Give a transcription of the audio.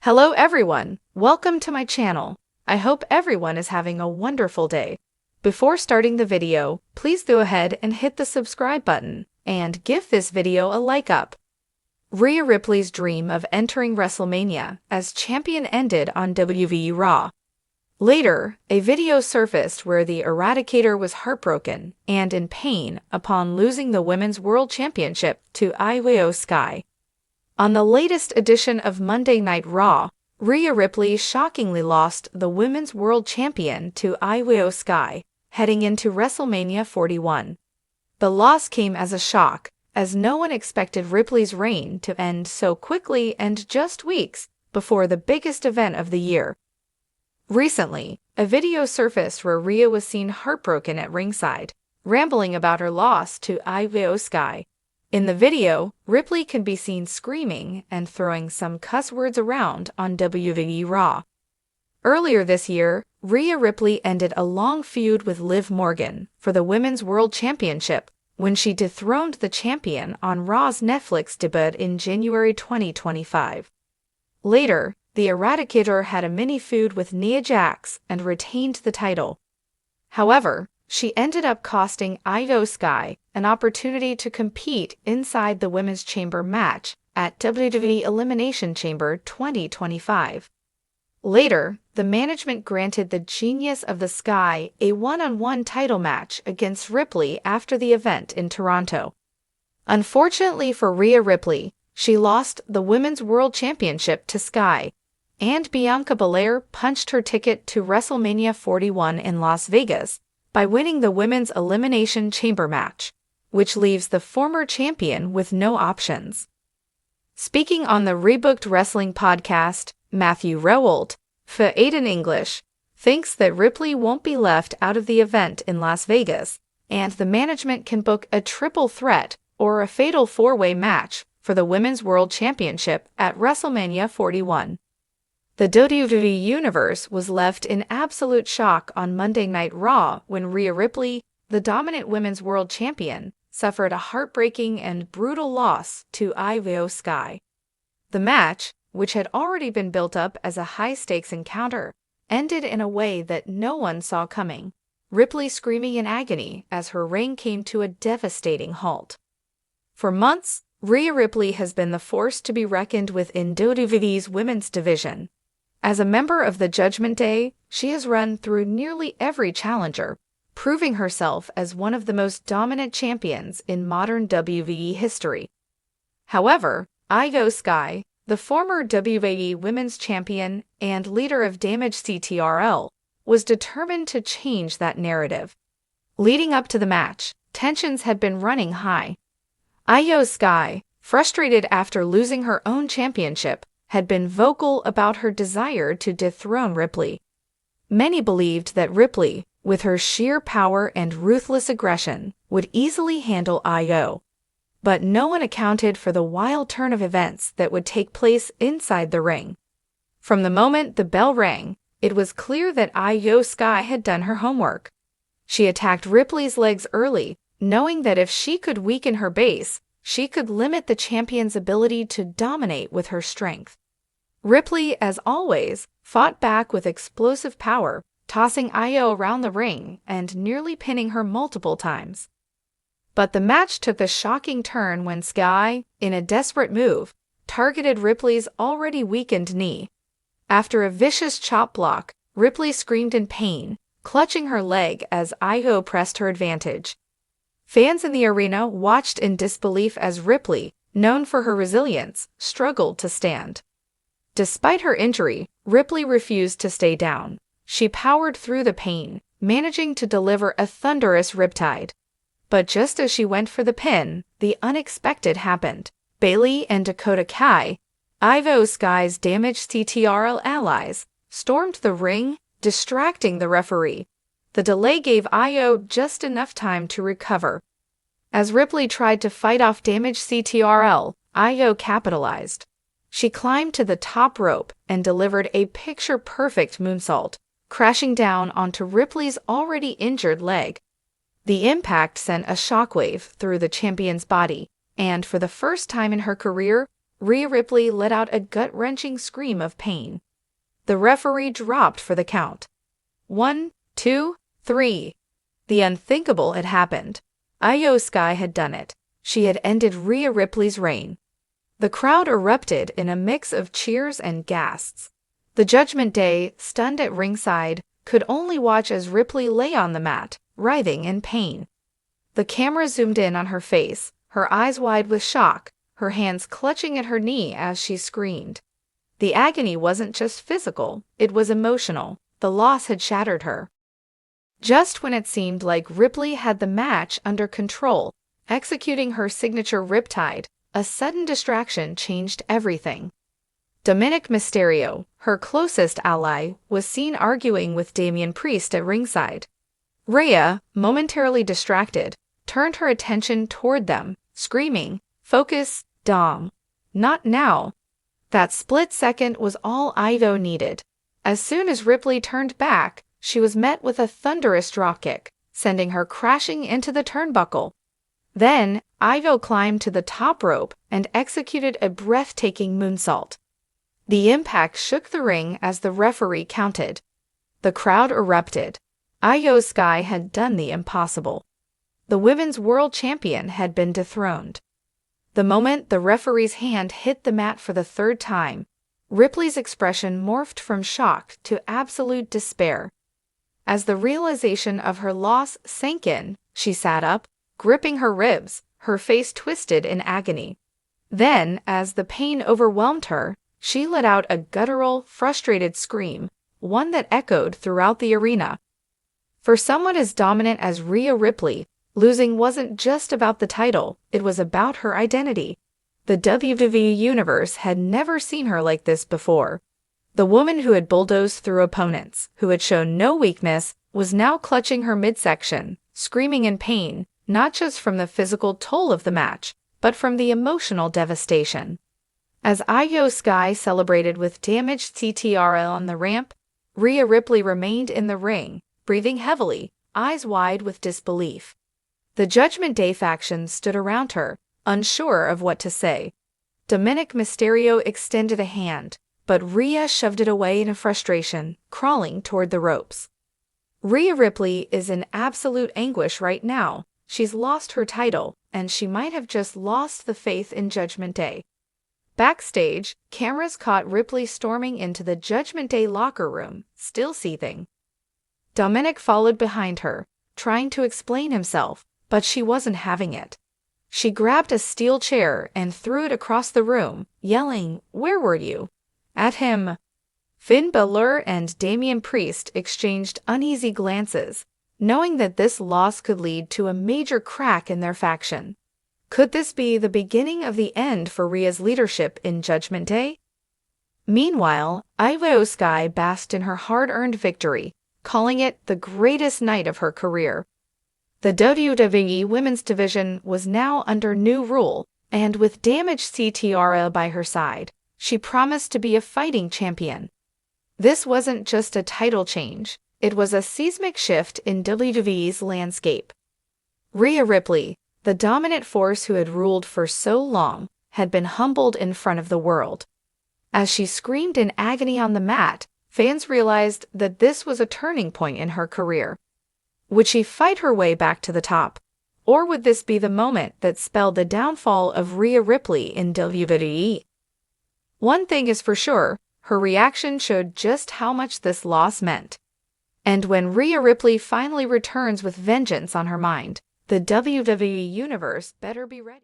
Hello everyone, welcome to my channel. I hope everyone is having a wonderful day. Before starting the video, please go ahead and hit the subscribe button and give this video a like up. Rhea Ripley's dream of entering WrestleMania as champion ended on WWE Raw. Later, a video surfaced where the Eradicator was heartbroken and in pain upon losing the Women's World Championship to IYO Sky. On the latest edition of Monday Night Raw, Rhea Ripley shockingly lost the Women's World Champion to IYO Sky, heading into WrestleMania 41. The loss came as a shock, as no one expected Ripley's reign to end so quickly and just weeks before the biggest event of the year. Recently, a video surfaced where Rhea was seen heartbroken at ringside, rambling about her loss to IYO Sky. In the video, Ripley can be seen screaming and throwing some cuss words around on WWE Raw. Earlier this year, Rhea Ripley ended a long feud with Liv Morgan for the Women's World Championship when she dethroned the champion on Raw's Netflix debut in January 2025. Later, the Eradicator had a mini feud with Nia Jax and retained the title. However, she ended up costing IYO Sky an opportunity to compete inside the Women's Chamber match at WWE Elimination Chamber 2025. Later, the management granted the Genius of the Sky a one-on-one title match against Ripley after the event in Toronto. Unfortunately for Rhea Ripley, she lost the Women's World Championship to Sky, and Bianca Belair punched her ticket to WrestleMania 41 in Las Vegas by winning the Women's Elimination Chamber match, which leaves the former champion with no options. Speaking on the Rebooked Wrestling podcast, Matthew Rowell, for Aiden English, thinks that Ripley won't be left out of the event in Las Vegas, and the management can book a triple threat or a fatal four-way match for the Women's World Championship at WrestleMania 41. The WWE Universe was left in absolute shock on Monday Night Raw when Rhea Ripley, the dominant Women's World Champion, suffered a heartbreaking and brutal loss to IYO Sky. The match, which had already been built up as a high-stakes encounter, ended in a way that no one saw coming, Ripley screaming in agony as her reign came to a devastating halt. For months, Rhea Ripley has been the force to be reckoned with in WWE's women's division. As a member of the Judgment Day, she has run through nearly every challenger, proving herself as one of the most dominant champions in modern WWE history. However, IYO Sky, the former WWE Women's Champion and leader of Damage CTRL, was determined to change that narrative. Leading up to the match, tensions had been running high. IYO Sky, frustrated after losing her own championship, had been vocal about her desire to dethrone Ripley. Many believed that Ripley, with her sheer power and ruthless aggression, would easily handle IYO. But no one accounted for the wild turn of events that would take place inside the ring. From the moment the bell rang, it was clear that IYO Sky had done her homework. She attacked Ripley's legs early, knowing that if she could weaken her base, she could limit the champion's ability to dominate with her strength. Ripley, as always, fought back with explosive power, tossing IYO around the ring and nearly pinning her multiple times. But the match took a shocking turn when Sky, in a desperate move, targeted Ripley's already weakened knee. After a vicious chop block, Ripley screamed in pain, clutching her leg as IYO pressed her advantage. Fans in the arena watched in disbelief as Ripley, known for her resilience, struggled to stand. Despite her injury, Ripley refused to stay down. She powered through the pain, managing to deliver a thunderous riptide. But just as she went for the pin, the unexpected happened. Bayley and Dakota Kai, IYO Sky's Damage CTRL allies, stormed the ring, distracting the referee. The delay gave IYO just enough time to recover. As Ripley tried to fight off Damage CTRL, IYO capitalized. She climbed to the top rope and delivered a picture-perfect moonsault, crashing down onto Ripley's already injured leg. The impact sent a shockwave through the champion's body, and for the first time in her career, Rhea Ripley let out a gut-wrenching scream of pain. The referee dropped for the count. 1, 2, 3. The unthinkable had happened. IYO Sky had done it. She had ended Rhea Ripley's reign. The crowd erupted in a mix of cheers and gasps. The Judgment Day, stunned at ringside, could only watch as Ripley lay on the mat, writhing in pain. The camera zoomed in on her face, her eyes wide with shock, her hands clutching at her knee as she screamed. The agony wasn't just physical, it was emotional. The loss had shattered her. Just when it seemed like Ripley had the match under control, executing her signature riptide, a sudden distraction changed everything. Dominic Mysterio, her closest ally, was seen arguing with Damian Priest at ringside. Rhea, momentarily distracted, turned her attention toward them, screaming, "Focus, Dom. Not now." That split second was all IYO needed. As soon as Ripley turned back, she was met with a thunderous dropkick, sending her crashing into the turnbuckle. Then, IYO climbed to the top rope and executed a breathtaking moonsault. The impact shook the ring as the referee counted. The crowd erupted. IYO Sky had done the impossible. The women's world champion had been dethroned. The moment the referee's hand hit the mat for the third time, Ripley's expression morphed from shock to absolute despair. As the realization of her loss sank in, she sat up, gripping her ribs, her face twisted in agony. Then, as the pain overwhelmed her, she let out a guttural, frustrated scream, one that echoed throughout the arena. For someone as dominant as Rhea Ripley, losing wasn't just about the title, it was about her identity. The WWE Universe had never seen her like this before. The woman who had bulldozed through opponents, who had shown no weakness, was now clutching her midsection, screaming in pain, not just from the physical toll of the match, but from the emotional devastation. As IYO Sky celebrated with damaged CTRL on the ramp, Rhea Ripley remained in the ring, breathing heavily, eyes wide with disbelief. The Judgment Day faction stood around her, unsure of what to say. Dominic Mysterio extended a hand, but Rhea shoved it away in frustration, crawling toward the ropes. Rhea Ripley is in absolute anguish right now. She's lost her title, and she might have just lost the faith in Judgment Day. Backstage, cameras caught Ripley storming into the Judgment Day locker room, still seething. Dominic followed behind her, trying to explain himself, but she wasn't having it. She grabbed a steel chair and threw it across the room, yelling, "Where were you?" at him. Finn Balor and Damian Priest exchanged uneasy glances, knowing that this loss could lead to a major crack in their faction. Could this be the beginning of the end for Rhea's leadership in Judgment Day? Meanwhile, IYO Sky basked in her hard-earned victory, calling it the greatest night of her career. The WWE Women's Division was now under new rule, and with damaged CTRL by her side, she promised to be a fighting champion. This wasn't just a title change, it was a seismic shift in WWE's landscape. Rhea Ripley, the dominant force who had ruled for so long, had been humbled in front of the world. As she screamed in agony on the mat, fans realized that this was a turning point in her career. Would she fight her way back to the top? Or would this be the moment that spelled the downfall of Rhea Ripley in WWE? One thing is for sure, her reaction showed just how much this loss meant. And when Rhea Ripley finally returns with vengeance on her mind, the WWE Universe better be ready.